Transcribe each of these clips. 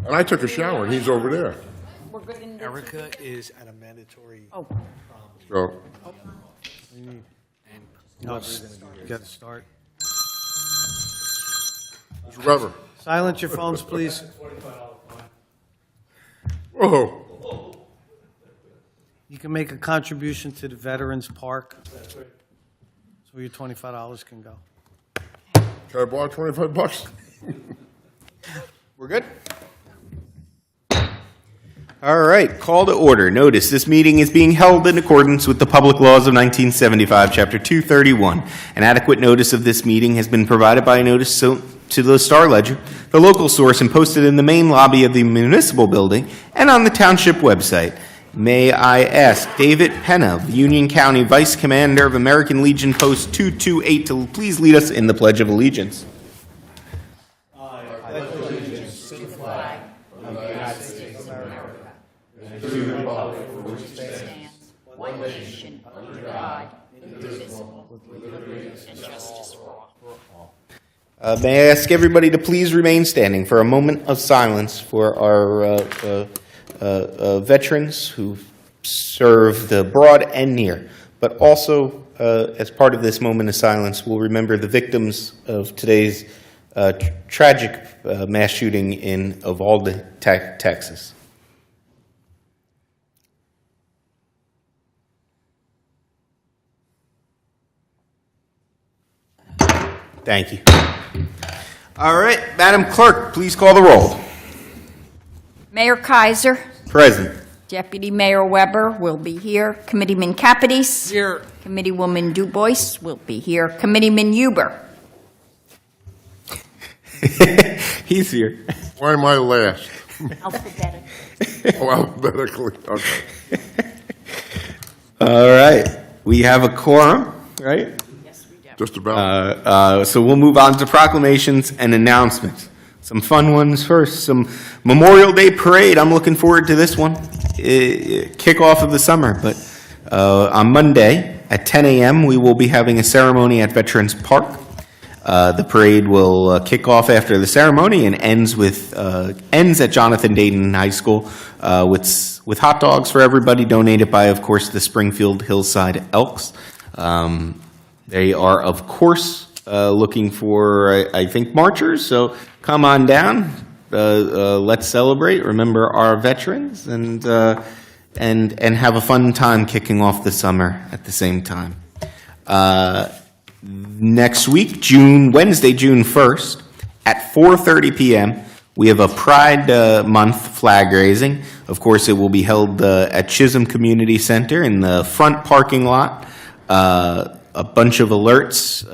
And I took a shower, and he's over there. We're good in Erica is at a mandatory. Oh, So, You got to start. Mr. Weber. Silence your phones, please. Whoa. You can make a contribution to the Veterans Park. So your $25 can go. Can I borrow $25? We're good? All right, call to order. Notice this meeting is being held in accordance with the public laws of 1975, Chapter 231. An adequate notice of this meeting has been provided by a notice to the Star Ledger, the local source, and posted in the main lobby of the municipal building and on the Township website. May I ask David Penna, of Union County Vice Commander of American Legion Post 228, to please lead us in the Pledge of Allegiance. one nation, under God, indivisible, with liberty and justice for all. May I ask everybody to please remain standing for a moment of silence for our veterans who served abroad and near. But also, as part of this moment of silence, we'll remember the victims of today's tragic mass shooting in Uvalde, Texas. Thank you. All right, Madam Clerk, please call the roll. Mayor Kaiser, Present. Deputy Mayor Weber will be here. Committeeman Capides. Here. Committeewoman DuBois will be here. Committeeman Huber. He's here. Why am I last? Alphabetically. Oh, alphabetically, okay. All right, we have a quorum, right? Yes, we do. Just about. So we'll move on to proclamations and announcements. Some fun ones first. Some Memorial Day parade. I'm looking forward to this one. Kickoff of the summer. But on Monday at 10 a.m., we will be having a ceremony at Veterans Park. The parade will kick off after the ceremony and ends at Jonathan Dayton High School with hot dogs for everybody, donated by, of course, the Springfield Hillside Elks. They are, of course, looking for, I think, marchers. So come on down. Let's celebrate. Remember our veterans and have a fun time kicking off the summer at the same time. Next week, Wednesday, June 1st, at 4:30 p.m., we have a Pride Month flag raising. Of course, it will be held at Chisholm Community Center in the front parking lot. A bunch of alerts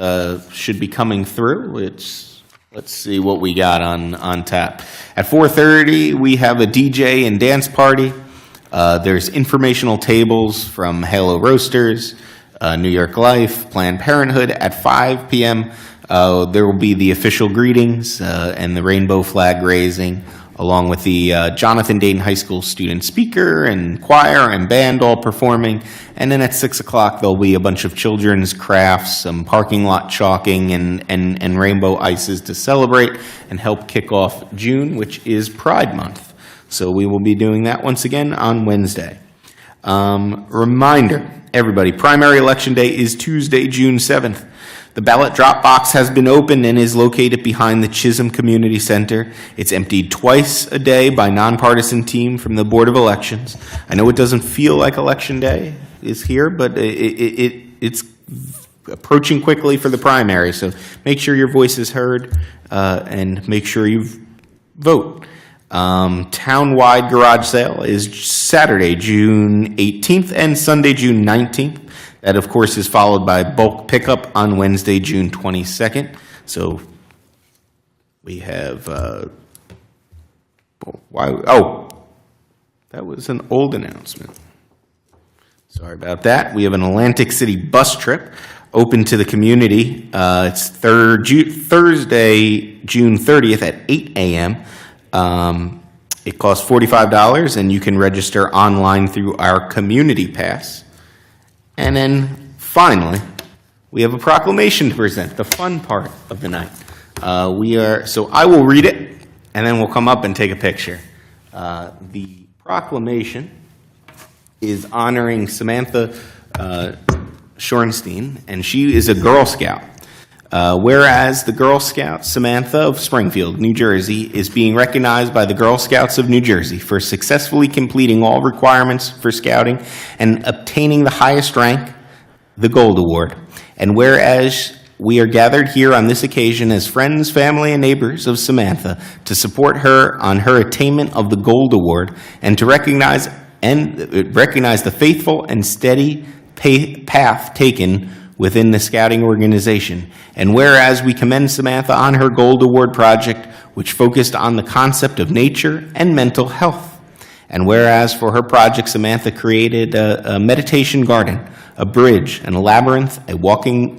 should be coming through. Let's see what we got on tap. At 4:30, we have a DJ and dance party. There's informational tables from Halo Roasters, New York Life, Planned Parenthood. At 5 p.m., there will be the official greetings and the rainbow flag raising, along with the Jonathan Dayton High School student speaker and choir and band all performing. And then at 6 o'clock, there'll be a bunch of children's crafts, some parking lot chalking, and rainbow ices to celebrate and help kick off June, which is Pride Month. So we will be doing that once again on Wednesday. Reminder, everybody, primary election day is Tuesday, June 7th. The ballot drop box has been opened and is located behind the Chisholm Community Center. It's emptied twice a day by nonpartisan team from the Board of Elections. I know it doesn't feel like Election Day is here, but it's approaching quickly for the primary. So make sure your voice is heard and make sure you vote. Town-wide garage sale is Saturday, June 18th and Sunday, June 19th. That, of course, is followed by bulk pickup on Wednesday, June 22nd. So we have, that was an old announcement. Sorry about that. We have an Atlantic City bus trip open to the community. It's Thursday, June 30th at 8 a.m. It costs $45, and you can register online through our Community Pass. And then, finally, we have a proclamation to present, the fun part of the night. So I will read it, and then we'll come up and take a picture. The proclamation is honoring Samantha Shorenstein, and she is a Girl Scout. Whereas the Girl Scout Samantha of Springfield, New Jersey, is being recognized by the Girl Scouts of New Jersey for successfully completing all requirements for scouting and obtaining the highest rank, the Gold Award. And whereas we are gathered here on this occasion as friends, family, and neighbors of Samantha to support her on her attainment of the Gold Award and to recognize the faithful and steady path taken within the scouting organization. And whereas we commend Samantha on her Gold Award project, which focused on the concept of nature and mental health. And whereas for her project, Samantha created a meditation garden, a bridge, and a labyrinth, a walking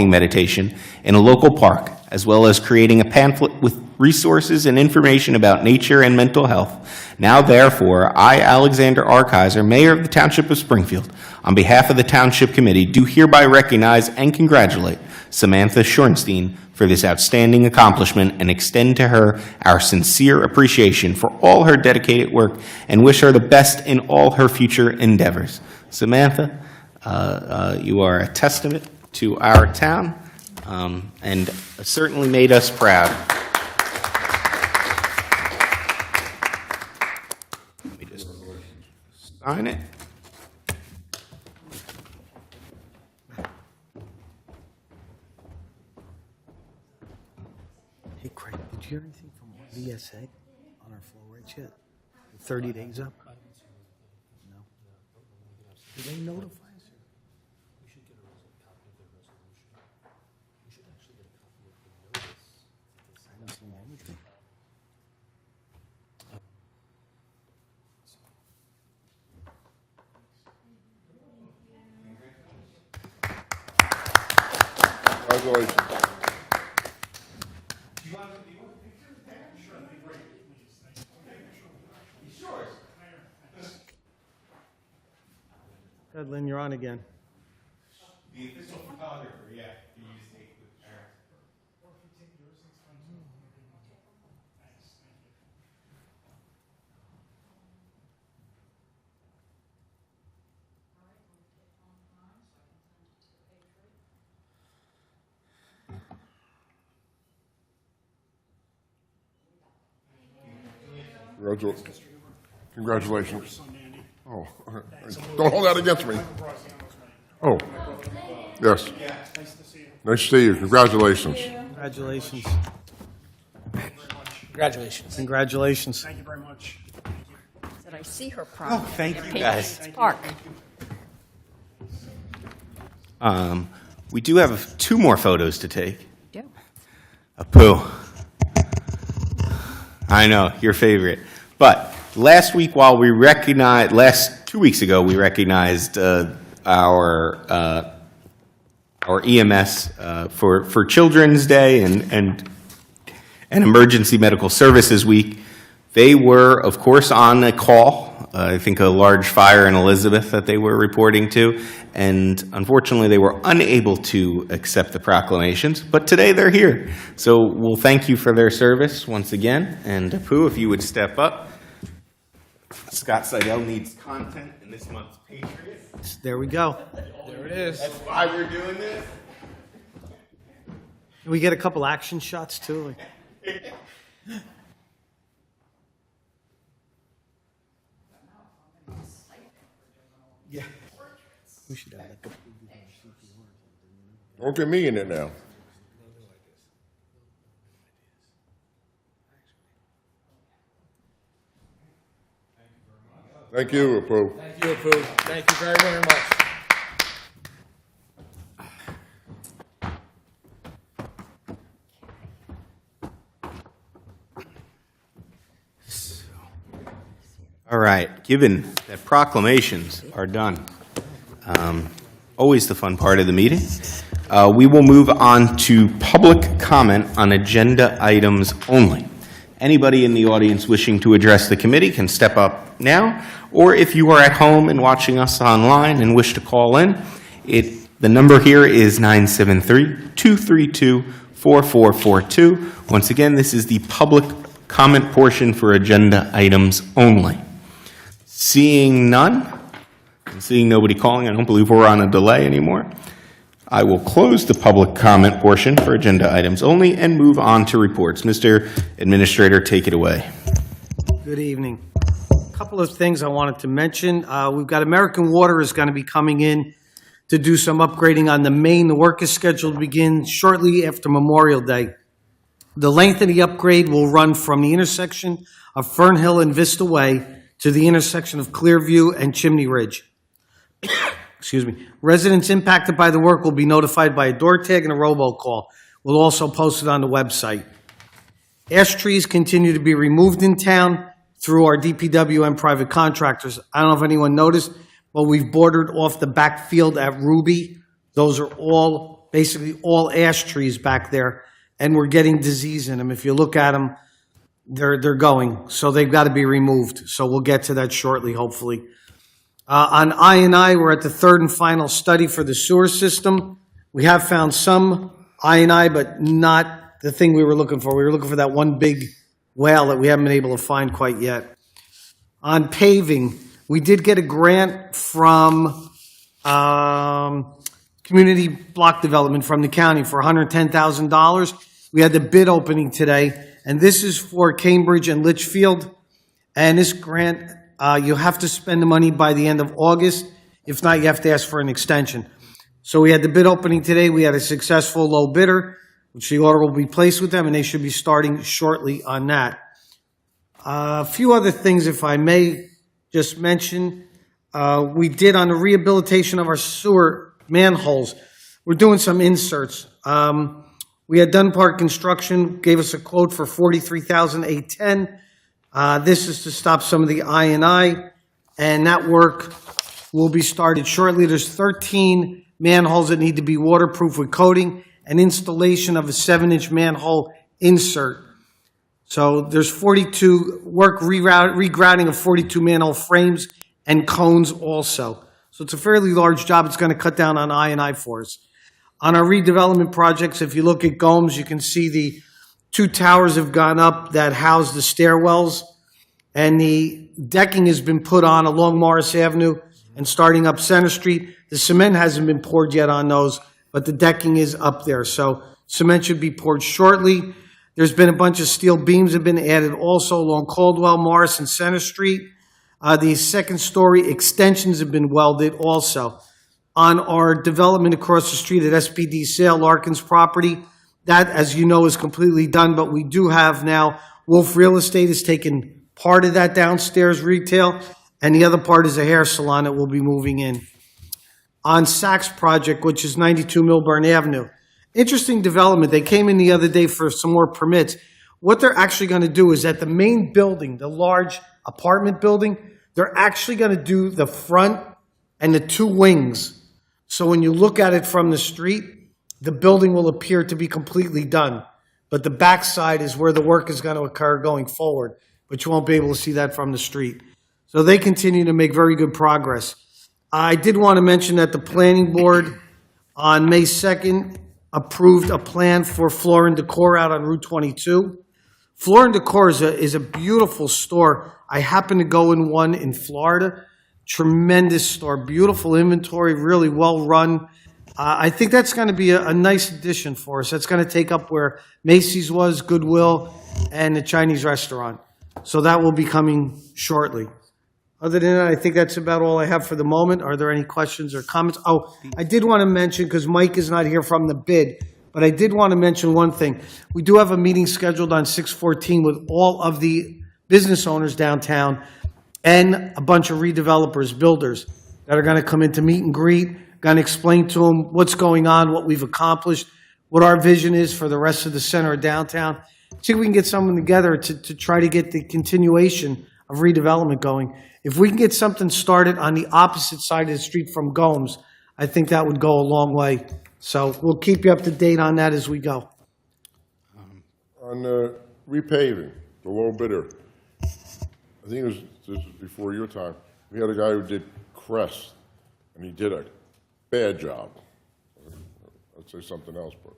meditation in a local park, as well as creating a pamphlet with resources and information about nature and mental health. Now, therefore, I, Alexander R. Kaiser, Mayor of the Township of Springfield, on behalf of the Township Committee, do hereby recognize and congratulate Samantha Shorenstein for this outstanding accomplishment and extend to her our sincere appreciation for all her dedicated work and wish her the best in all her future endeavors. Samantha, you are a testament to our town and certainly made us proud. Let me just sign it. Hey, Craig, did you hear anything from VSA on our flow rates yet? 30 days up? No. Did they notify us? We should get a copy of the resolution. We should actually get a copy of the notice. I haven't seen anything. Congratulations. Go ahead, Lynn, you're on again. The official photographer, yeah. Can you just take with Aaron? Congratulations. Oh, don't hold that against me. Oh, yes. Nice to see you. Congratulations. Congratulations. Congratulations. Congratulations. Thank you very much. That I see her property. Thank you, guys. Park. We do have two more photos to take. Yeah. Apu. I know, your favorite. But last week, 2 weeks ago, we recognized our EMS for Children's Day and Emergency Medical Services Week. They were, of course, on a call. I think a large fire in Elizabeth that they were reporting to, and unfortunately they were unable to accept the proclamations, but today they're here. So we'll thank you for their service once again, and Apu, if you would step up. Scott Seidel needs content in this month's Patriot. There we go. There it is. That's why we're doing this. Can we get a couple action shots, too? Yeah. We should have like a... Don't get me in it now. Thank you, Apu. Thank you, Apu. Thank you very, very much. All right, given that proclamations are done, always the fun part of the meeting, we will move on to public comment on agenda items only. Anybody in the audience wishing to address the committee can step up now, or if you are at home and watching us online and wish to call in, the number here is 973-232-4442. Once again, this is the public comment portion for agenda items only. Seeing none, and seeing nobody calling, I don't believe we're on a delay anymore. I will close the public comment portion for agenda items only and move on to reports. Mr. Administrator, take it away. Good evening. A couple of things I wanted to mention. We've got American Water is going to be coming in to do some upgrading on the main. The work is scheduled to begin shortly after Memorial Day. The length of the upgrade will run from the intersection of Fern Hill and Vista Way to the intersection of Clearview and Chimney Ridge. Excuse me. Residents impacted by the work will be notified by a door tag and a robocall. We'll also post it on the website. Ash trees continue to be removed in town through our DPW and private contractors. I don't know if anyone noticed, but we've bordered off the back field at Ruby. Those are all, basically all ash trees back there, and we're getting disease in them. If you look at them, they're going. So they've got to be removed. So we'll get to that shortly, hopefully. On I&I, we're at the third and final study for the sewer system. We have found some I&I, but not the thing we were looking for. We were looking for that one big whale that we haven't been able to find quite yet. On paving, we did get a grant from Community Block Development from the county for $110,000. We had the bid opening today, and this is for Cambridge and Litchfield. And this grant, you have to spend the money by the end of August. If not, you have to ask for an extension. So we had the bid opening today. We had a successful low bidder, which the order will be placed with them, and they should be starting shortly on that. A few other things, if I may just mention. We did on the rehabilitation of our sewer manholes. We're doing some inserts. We had Dunbar Construction, gave us a quote for $43,810. This is to stop some of the I&I, and that work will be started shortly. There's 13 manholes that need to be waterproof with coating and installation of a 7-inch manhole insert. So there's 42 work regrouting of 42 manhole frames and cones also. So it's a fairly large job. It's going to cut down on I&I for us. On our redevelopment projects, if you look at Gomes, you can see the 2 towers have gone up that house the stairwells, and the decking has been put on along Morris Avenue and starting up Center Street. The cement hasn't been poured yet on those, but the decking is up there. So cement should be poured shortly. There's been a bunch of steel beams have been added also along Caldwell, Morris, and Center Street. The second-story extensions have been welded also. On our development across the street at SPD Sale, Larkin's property, that, as you know, is completely done, but we do have now, Wolf Real Estate has taken part of that downstairs retail, and the other part is a hair salon that will be moving in. On Saks project, which is 92 Milburn Avenue, interesting development. They came in the other day for some more permits. What they're actually going to do is at the main building, the large apartment building, they're actually going to do the front and the 2 wings. So when you look at it from the street, the building will appear to be completely done. But the backside is where the work is going to occur going forward. But you won't be able to see that from the street. So they continue to make very good progress. I did want to mention that the planning board on May 2nd approved a plan for Florin Decor out on Route 22. Florin Decor is a beautiful store. I happen to go in one in Florida. Tremendous store, beautiful inventory, really well run. I think that's going to be a nice addition for us. That's going to take up where Macy's was, Goodwill, and the Chinese restaurant. So that will be coming shortly. Other than that, I think that's about all I have for the moment. Are there any questions or comments? Oh, I did want to mention, because Mike is not here from the bid, but I did want to mention one thing. We do have a meeting scheduled on 6/14 with all of the business owners downtown and a bunch of redevelopers, builders, that are going to come in to meet and greet, going to explain to them what's going on, what we've accomplished, what our vision is for the rest of the center of downtown. See if we can get someone together to try to get the continuation of redevelopment going. If we can get something started on the opposite side of the street from Gomes, I think that would go a long way. So we'll keep you up to date on that as we go. On repaving, the low bidder, I think this was before your time, we had a guy who did Crest, and he did a bad job. I'd say something else, but.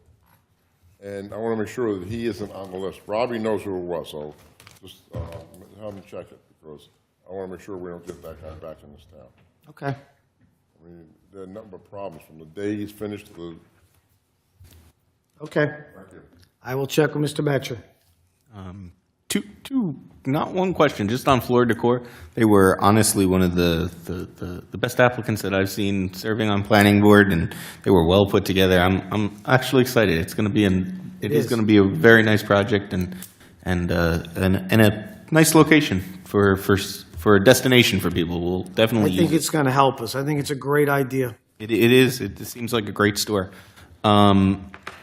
And I want to make sure that he isn't on the list. Robbie knows who it was, so just have them check it, because I want to make sure we don't get that guy back in this town. Okay. I mean, there are nothing but problems from the day he's finished to the, Okay. thank you. I will check with Mr. Batcher. Not one question, just on Floor Decor. They were honestly one of the best applicants that I've seen serving on planning board, and they were well put together. I'm actually excited. It's going to be it is going to be a very nice project and a nice location for a destination for people. We'll definitely I think use it. it's going to help us. I think it's a great idea. It is. It seems like a great store.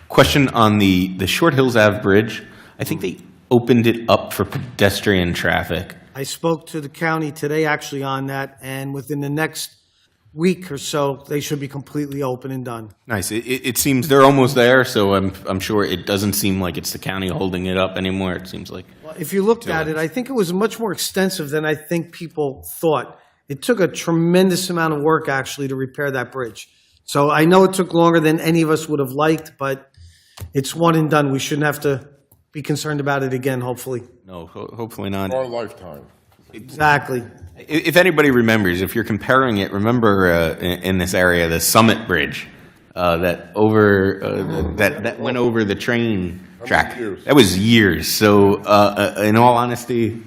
Question on the Short Hills Ave Bridge. I think they opened it up for pedestrian traffic. I spoke to the county today actually on that, and within the next week or so, they should be completely open and done. Nice. It seems they're almost there, so I'm sure it doesn't seem like it's the county holding it up anymore. It seems like. Well, if you looked at it, I think it was much more extensive than I think people thought. It took a tremendous amount of work actually to repair that bridge. So I know it took longer than any of us would have liked, but it's one and done. We shouldn't have to be concerned about it again, hopefully. No, hopefully not. Our lifetime. Exactly. If anybody remembers, if you're comparing it, remember in this area, the Summit Bridge that went over the train track. years? That was years. So in all honesty,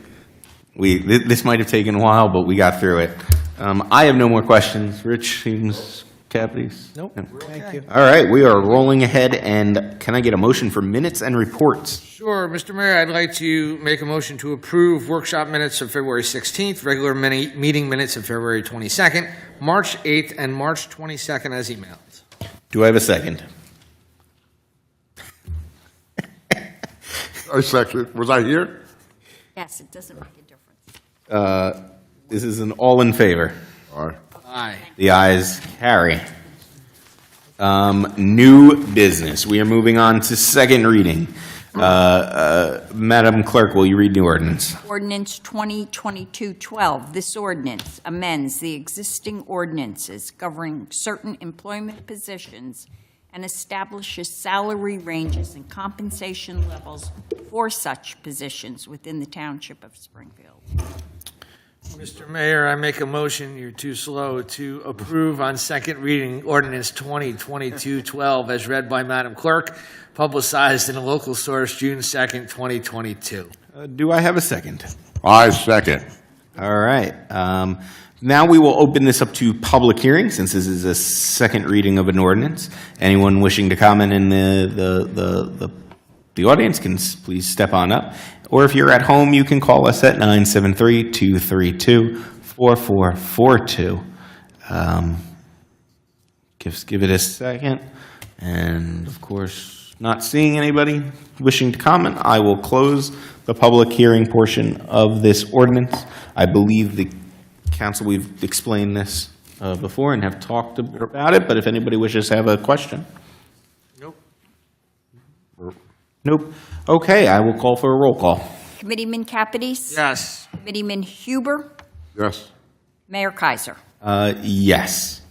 this might have taken a while, but we got through it. I have no more questions. Rich seems cavities. Nope. Thank you. All right, we are rolling ahead, and can I get a motion for minutes and reports? Sure, Mr. Mayor, I'd like to make a motion to approve workshop minutes of February 16th, regular meeting minutes of February 22nd, March 8th, and March 22nd as emailed. Do I have a second? I second. Was I here? Yes, it doesn't make a difference. This is an all in favor. All right. Aye. The ayes carry. New business. We are moving on to second reading. Madam Clerk, will you read new ordinance? Ordinance 2022-12. This ordinance amends the existing ordinances governing certain employment positions and establishes salary ranges and compensation levels for such positions within the Township of Springfield. Mr. Mayor, I make a motion, you're too slow, to approve on second reading ordinance 2022-12 as read by Madam Clerk, publicized in a local source June 2nd, 2022. Do I have a second? I second. All right. Now we will open this up to public hearing, since this is a second reading of an ordinance. Anyone wishing to comment in the audience can please step on up. Or if you're at home, you can call us at 973-232-4442. Give it a second. And of course, not seeing anybody wishing to comment, I will close the public hearing portion of this ordinance. I believe the council, we've explained this before and have talked about it, but if anybody wishes to have a question. Nope. Nope. Okay, I will call for a roll call. Committeeman Capides? Yes. Committeeman Huber? Yes. Mayor Kaiser? Yes.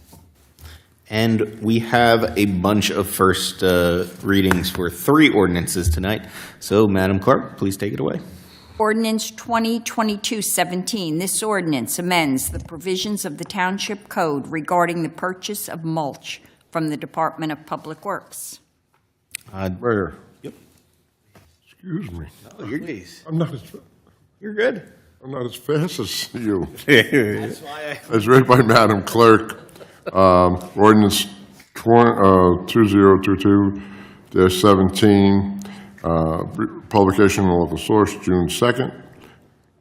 And we have a bunch of first readings for 3 ordinances tonight. So, Madam Clerk, please take it away. Ordinance 2022-17. This ordinance amends the provisions of the Township Code regarding the purchase of mulch from the Department of Public Works. Mayor. Yep. Excuse me. Please. You're good. I'm not as fast as you. As read by Madam Clerk, ordinance 2022-17, publication in local source, June 2nd,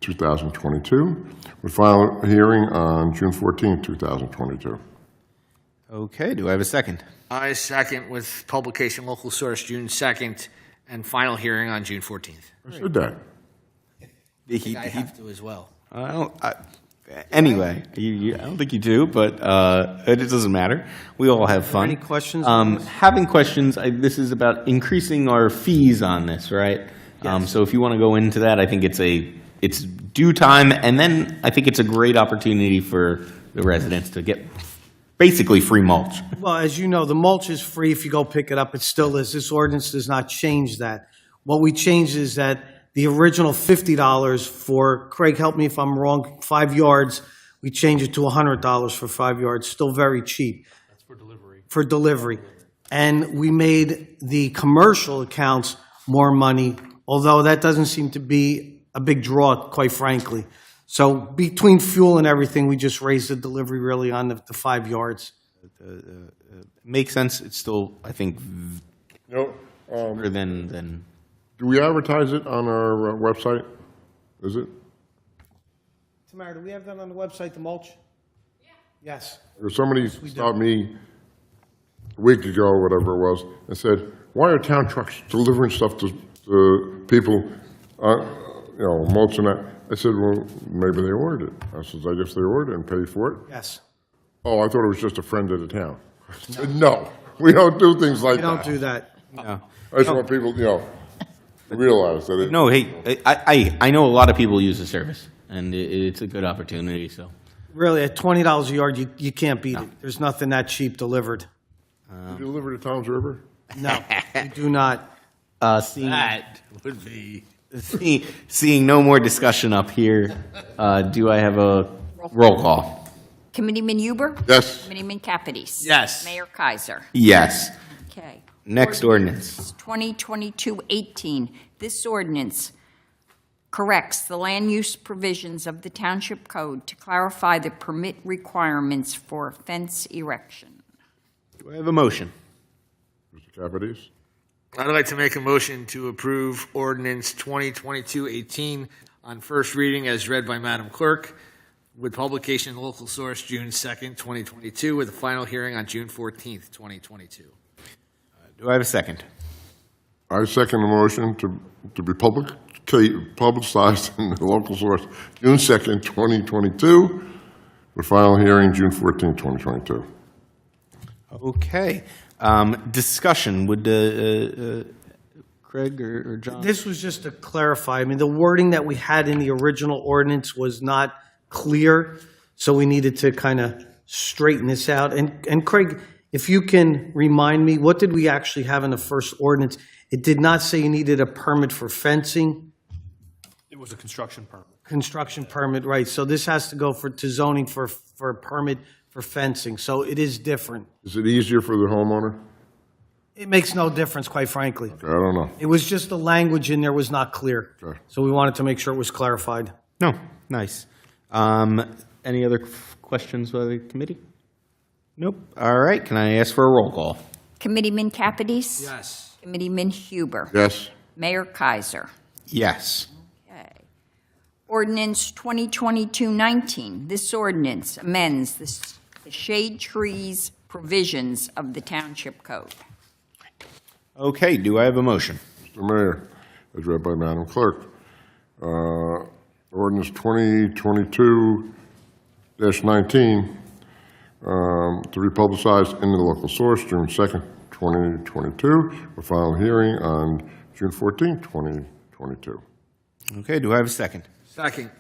2022, with final hearing on June 14th, 2022. Okay, do I have a second? I second with publication local source June 2nd and final hearing on June 14th. I said that. I have to as well. Anyway, I don't think you do, but it doesn't matter. We all have fun. Any questions on this? Having questions, this is about increasing our fees on this, right? Yes. So if you want to go into that, I think it's due time, and then I think it's a great opportunity for the residents to get basically free mulch. Well, as you know, the mulch is free if you go pick it up. It still is. This ordinance does not change that. What we changed is that the original $50 for, Craig, help me if I'm wrong, 5 yards, we changed it to $100 for 5 yards, still very cheap. That's for delivery. For delivery. And we made the commercial accounts more money, although that doesn't seem to be a big draw, quite frankly. So between fuel and everything, we just raised the delivery really on the 5 yards. Makes sense. It's still, I think, You know, better than. do we advertise it on our website? Is it? Tamara, do we have that on the website, the mulch? Yeah. Yes. Or somebody stopped me a week ago, or whatever it was, and said, why are town trucks delivering stuff to people, mulch and that? I said, well, maybe they ordered it. I said, I guess they ordered it and paid for it. Yes. Oh, I thought it was just a friend of the town. I said, no, we don't do things like We that. don't do that. No. I just want people, realize that it. No, hey, I know a lot of people use the service, and it's a good opportunity, so. Really, at $20 a yard, you can't beat it. There's nothing that cheap delivered. You deliver to Tom's River? No, we do not. Seeing, That would be. seeing no more discussion up here, do I have a roll call? Committeeman Huber? Yes. Committeeman Kapidis? Yes. Mayor Kaiser? Yes. Okay. Next ordinance. 2022-18. This ordinance corrects the land use provisions of the Township Code to clarify the permit requirements for fence erection. Do I have a motion? Mr. Capides? I'd like to make a motion to approve ordinance 2022-18 on first reading as read by Madam Clerk, with publication in local source June 2nd, 2022, with a final hearing on June 14th, 2022. Do I have a second? I second the motion to be publicized in the local source June 2nd, 2022, with final hearing June 14th, 2022. Okay. Discussion, would Craig or John? This was just to clarify. I mean, the wording that we had in the original ordinance was not clear, so we needed to kind of straighten this out. And Craig, if you can remind me, what did we actually have in the first ordinance? It did not say you needed a permit for fencing. It was a construction permit. Construction permit, right. So this has to go to zoning for a permit for fencing. So it is different. Is it easier for the homeowner? It makes no difference, quite frankly. I don't know. It was just the language in there was not clear. Okay. So we wanted to make sure it was clarified. No, nice. Any other questions by the committee? Nope. All right, can I ask for a roll call? Committeeman Kapidis? Yes. Committeeman Huber? Yes. Mayor Kaiser? Yes. Okay. Ordinance 2022-19. This ordinance amends the shade trees provisions of the Township Code. Okay, do I have a motion? Mr. Mayor, as read by Madam Clerk, ordinance 2022-19 to be publicized in the local source June 2nd, 2022, with final hearing on June 14th, 2022. Okay, do I have a second? Second.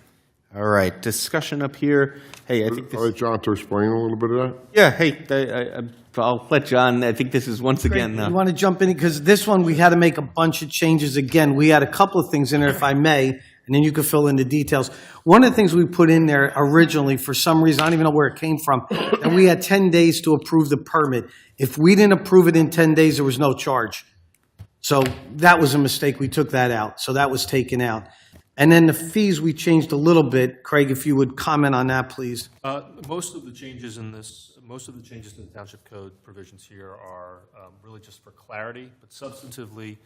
All right, discussion up here. Hey, I think I'll this, let John to explain a little bit of that. yeah, hey, I'll let John, I think this is once again, You want to jump in? Because this one, we had to make a bunch of changes again. We had a couple of things in there, if I may, and then you can fill in the details. One of the things we put in there originally, for some reason, I don't even know where it came from, that we had 10 days to approve the permit. If we didn't approve it in 10 days, there was no charge. So that was a mistake. We took that out. So that was taken out. And then the fees, we changed a little bit. Craig, if you would comment on that, please. Most of the changes in this, most of the changes to the Township Code provisions here are really just for clarity, but substantively,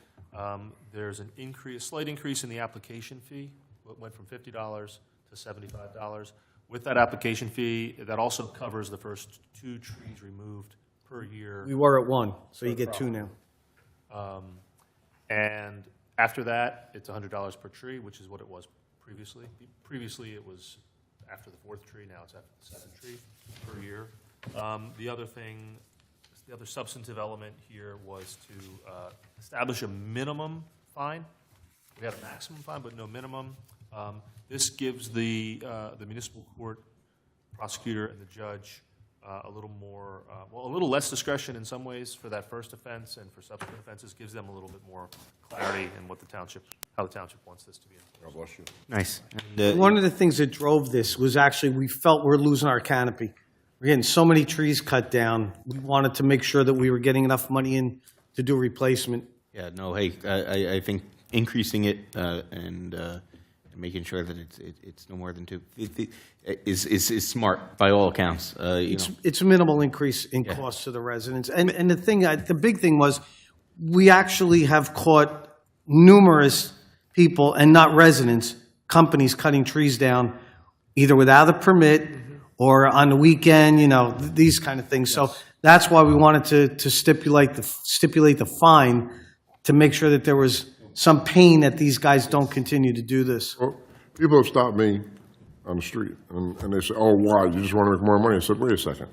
there's an increase, slight increase in the application fee. It went from $50 to $75. With that application fee, that also covers the first 2 trees removed per year. We were at 1, so you get 2 now. And after that, it's $100 per tree, which is what it was previously. Previously, it was after the 4th tree, now it's after the 7th tree per year. The other thing, the other substantive element here was to establish a minimum fine. We have a maximum fine, but no minimum. This gives the municipal court prosecutor and the judge a little more, well, a little less discretion in some ways for that first offense, and for subsequent offenses gives them a little bit more clarity in what the township, how the township wants this to be enforced. God bless you. Nice. And, One of the things that drove this was actually we felt we're losing our canopy. We're getting so many trees cut down. We wanted to make sure that we were getting enough money in to do replacement. Yeah, no, hey, I think increasing it and making sure that it's no more than 2 is smart by all accounts. It's a minimal increase in cost to the residents. And the big thing was, we actually have caught numerous people, and not residents, companies cutting trees down, either without a permit or on the weekend, these kind of things. So that's why we wanted to stipulate the fine, to make sure that there was some pain that these guys don't continue to do this. Well, people have stopped me on the street, and they say, oh, why, you just want to make more money? I said, wait a second.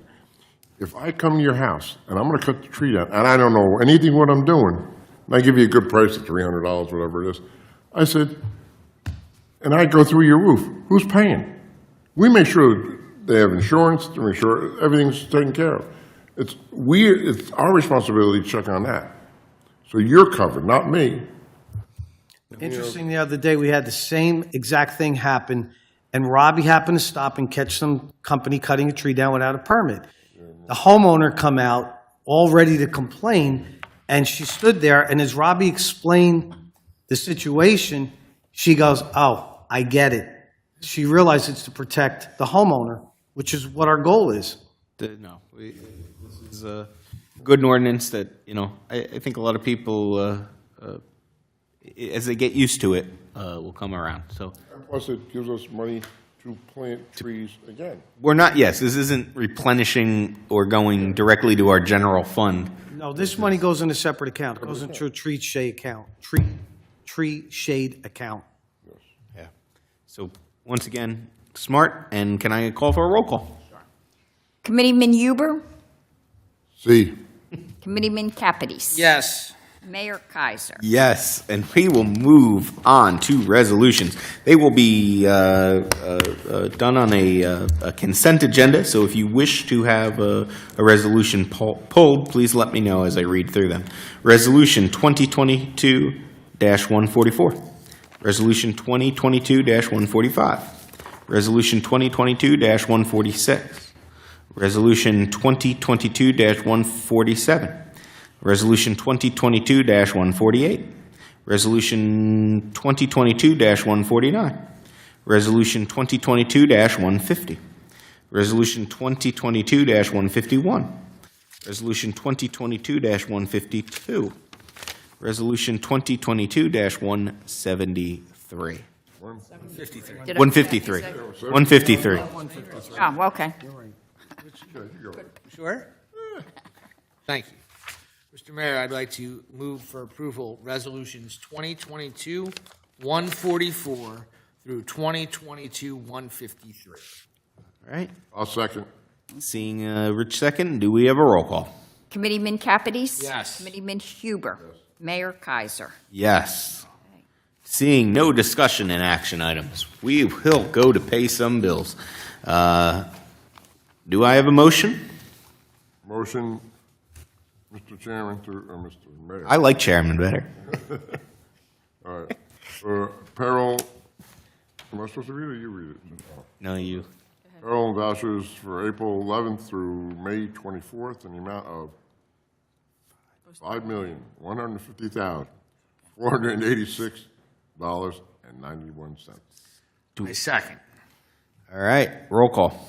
If I come to your house, and I'm going to cut the tree down, and I don't know anything what I'm doing, and I give you a good price of $300, whatever it is, I said, and I go through your roof, who's paying? We make sure they have insurance, to make sure everything's taken care of. It's our responsibility to check on that. So you're covered, not me. Interesting, the other day, we had the same exact thing happen, and Robbie happened to stop and catch some company cutting a tree down without a permit. The homeowner come out, all ready to complain, and she stood there, and as Robbie explained the situation, she goes, oh, I get it. She realized it's to protect the homeowner, which is what our goal is. No, this is a good ordinance that, I think a lot of people, as they get used to it, will come around. So And plus, it gives us money to plant trees again. we're not, yes, this isn't replenishing or going directly to our general fund. No, this money goes in a separate account. It goes into a tree shade account. Tree shade account. Yeah. So once again, smart, and can I call for a roll call? Committeeman Huber, See, Committeeman Capides. Yes. Mayor Kaiser. Yes, and we will move on to resolutions. They will be done on a consent agenda, so if you wish to have a resolution pulled, please let me know as I read through them. Resolution 2022-144. Resolution 2022-145. Resolution 2022-146. Resolution 2022-147. Resolution 2022-148. Resolution 2022-149. Resolution 2022-150. Resolution 2022-151. Resolution 2022-152. Resolution 2022-173. 153. 153. Oh, okay. Sure? Thank you. Mr. Mayor, I'd like to move for approval Resolutions 2022-144 through 2022-153. All right. I'll second. Seeing Rich second, do we have a roll call? Committeeman Capides. Yes. Committeeman Huber. Mayor Kaiser. Yes. Seeing no discussion in action items, we will go to pay some bills. Do I have a motion? Motion, Mr. Chairman, Mr. Mayor. I like chairman better. All right. Payroll, am I supposed to read it or you read it? No, you. Payroll and vouchers for April 11th through May 24th in the amount of $5,150,486.91. My second. All right, roll call.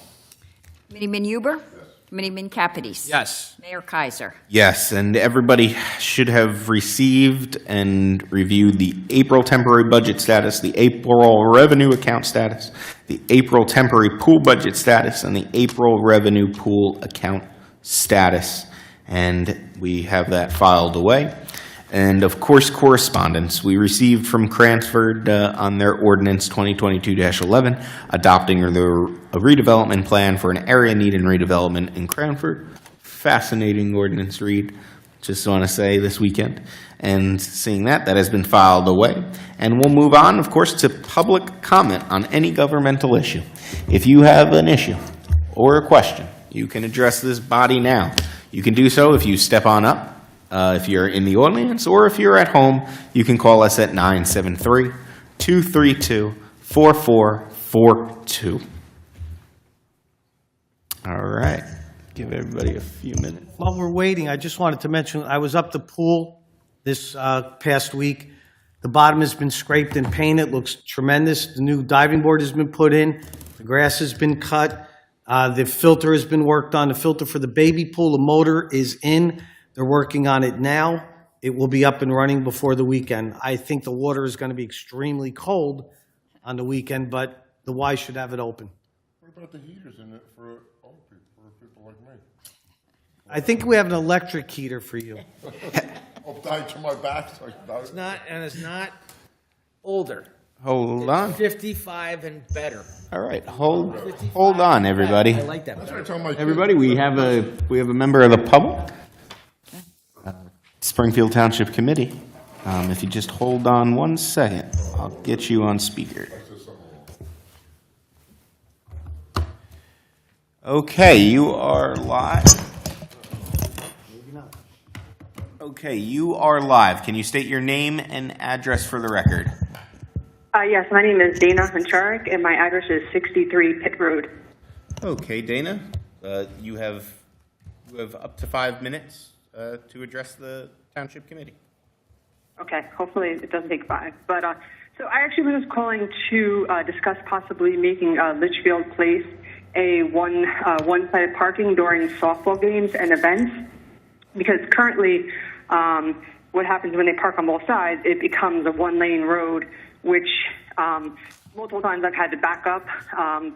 Committeeman Huber. Yes. Committeeman Capides. Yes. Mayor Kaiser. Yes, and everybody should have received and reviewed the April temporary budget status, the April revenue account status, the April temporary pool budget status, and the April revenue pool account status. And we have that filed away. And of course, correspondence we received from Cransford on their Ordinance 2022-11, adopting a redevelopment plan for an area needing redevelopment in Cranford. Fascinating ordinance read, just want to say, this weekend. And seeing that has been filed away. And we'll move on, of course, to public comment on any governmental issue. If you have an issue or a question you can address this body now. You can do so if you step on up, if you're in the audience, or if you're at home, you can call us at 973-232-4442. All right. Give everybody a few minutes. While we're waiting, I just wanted to mention, I was up the pool this past week. The bottom has been scraped and painted, looks tremendous. The new diving board has been put in. The grass has been cut. The filter has been worked on. The filter for the baby pool, the motor is in. They're working on it now. It will be up and running before the weekend. I think the water is going to be extremely cold on the weekend, but the Y should have it open. What about the heaters in it for old people, for people like me? I think we have an electric heater for you. I'll die to my back. So It's not older. Hold on. 55 and better. All right. Hold on, everybody. I like that. that's what I tell my kids. Everybody, we have a member of the public. Springfield Township Committee. If you just hold on one second, I'll get you on speaker. Okay, you are live. Okay, you are live. Can you state your name and address for the record? Yes, my name is Dana Huncharik, and my address is 63 Pitt Road. Okay, Dana, you have up to 5 minutes to address the Township Committee. Okay, hopefully it doesn't take 5. But so I actually was calling to discuss possibly making Litchfield Place a one-sided parking during softball games and events, because currently what happens when they park on both sides, it becomes a one-lane road, which multiple times I've had to back up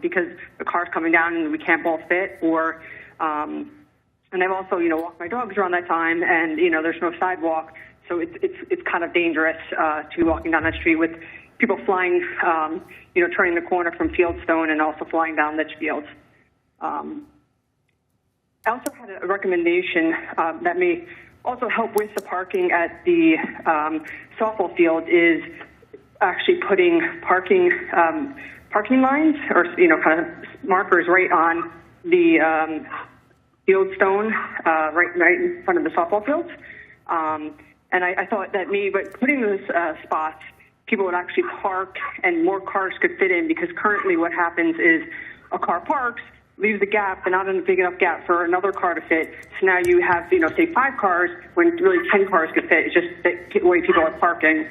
because the car's coming down and we can't both fit, or and I've also, walked my dogs around that time, and, there's no sidewalk, so it's kind of dangerous to be walking down that street with people flying, turning the corner from Fieldstone and also flying down Litchfield. I also had a recommendation that may also help with the parking at the softball field, is actually putting parking lines, or kind of markers right on the Fieldstone, right in front of the softball fields. And I thought that maybe by putting those spots, people would actually park and more cars could fit in, because currently what happens is a car parks, leaves a gap, but not a big enough gap for another car to fit. So now you have, say 5 cars when really 10 cars could fit. It's just the way people are parking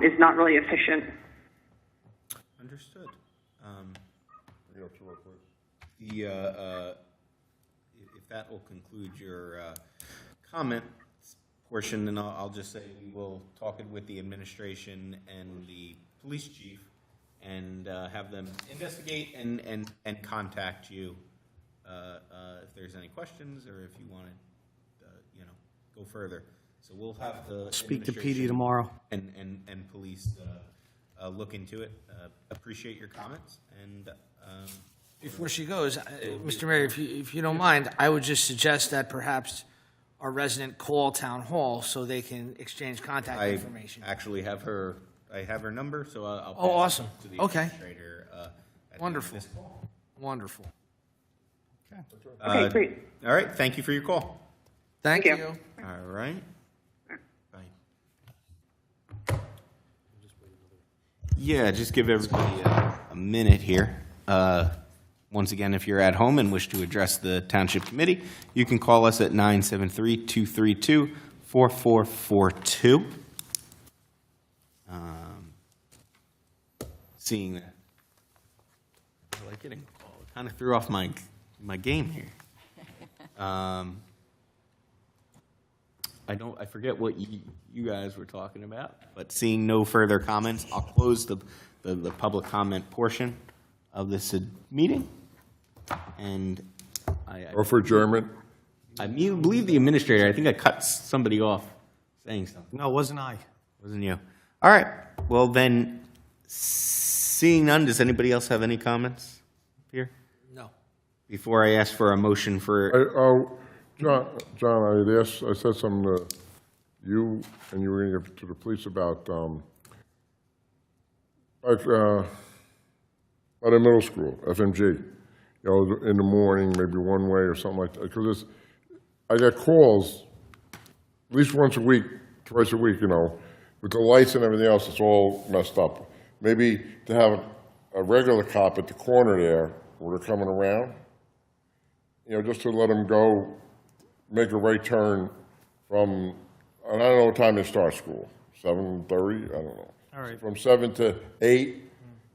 is not really efficient. Understood. If that will conclude your comment portion, then I'll just say we will talk it with the administration and the police chief, and have them investigate and contact you if there's any questions, or if you want to, go further. So we'll have the Speak to administration PD tomorrow. and police look into it. Appreciate your comments, and Before she goes, Mr. Mayor, if you don't mind, I would just suggest that perhaps our resident call Town Hall so they can exchange contact information. actually have her. I have her number, so I'll pass Oh, awesome. it to the Okay. administrator. At the end of Wonderful. this call. Wonderful. Okay, great. All right. Thank you for your call. Thank Thank you. you. All right. Bye. Yeah, just give everybody a minute here. Once again, if you're at home and wish to address the Township Committee, you can call us at 973-232-4442. Seeing that, I like getting called. Kind of threw off my game here. I forget what you guys were talking about, but seeing no further comments, I'll close the public comment portion of this meeting. And Or for adjournment? I believe the administrator, I think I cut somebody off saying something. No, it wasn't I. Wasn't you? All right. Well, then, seeing none, does anybody else have any comments here? No. Before I ask for a motion for, John, I said something to you, and you were going to give to the police about the middle school, FMG. you know, in the morning, maybe one way or something like that. Because I get calls at least once a week, twice a week, you know, with the lights and everything else, it's all messed up. Maybe to have a regular cop at the corner there where they're coming around, you know, just to let them go, make a right turn from, and I don't know what time they start school, 7:30, I don't know. All right. From 7 to 8,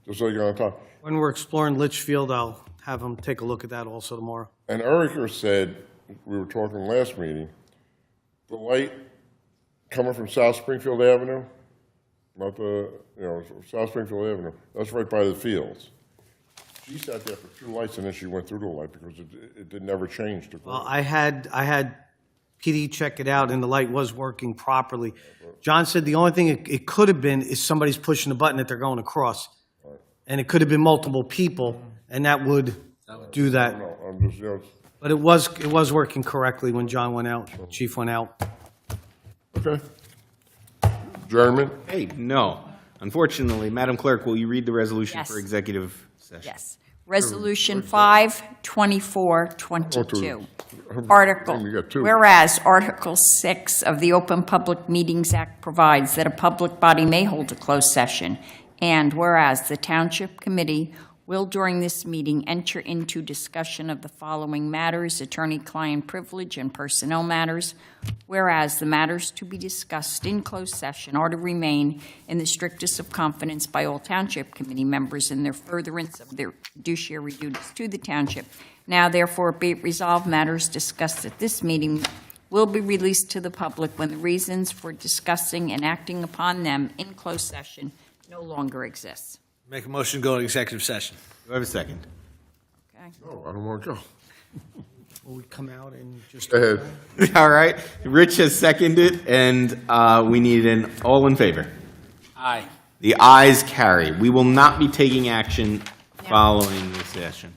just so you're on time. When we're exploring Litchfield, I'll have them take a look at that also tomorrow. And Erica said, we were talking last meeting, the light coming from South Springfield Avenue, not the, you know, South Springfield Avenue, that's right by the fields. She sat there for 2 lights and then she went through the light because it did never change. Well, I had PD check it out, and the light was working properly. John said the only thing it could have been is somebody's pushing the button that they're going across. And it could have been multiple people, and that would do that. No, I'm just, you know, But it was working correctly when John went out, Chief went out. okay. Adjournment? Hey, no. Unfortunately, Madam Clerk, will you read the resolution Yes. for executive session? Yes. Resolution 5/24/22. Article, You got 2. whereas Article 6 of the Open Public Meetings Act provides that a public body may hold a closed session, and whereas the Township Committee will during this meeting enter into discussion of the following matters: attorney-client privilege and personnel matters, whereas the matters to be discussed in closed session are to remain in the strictest of confidence by all Township Committee members in their furtherance of their fiduciary duties to the Township. Now therefore be it resolved, matters discussed at this meeting will be released to the public when the reasons for discussing and acting upon them in closed session no longer exists. Make a motion to go to executive session. Do I have a second? Okay? No, I don't want to go. Will we come out and just? Go ahead. All right. Rich has seconded, and we need an all in favor. Aye. The ayes carry. We will not be taking action following this session.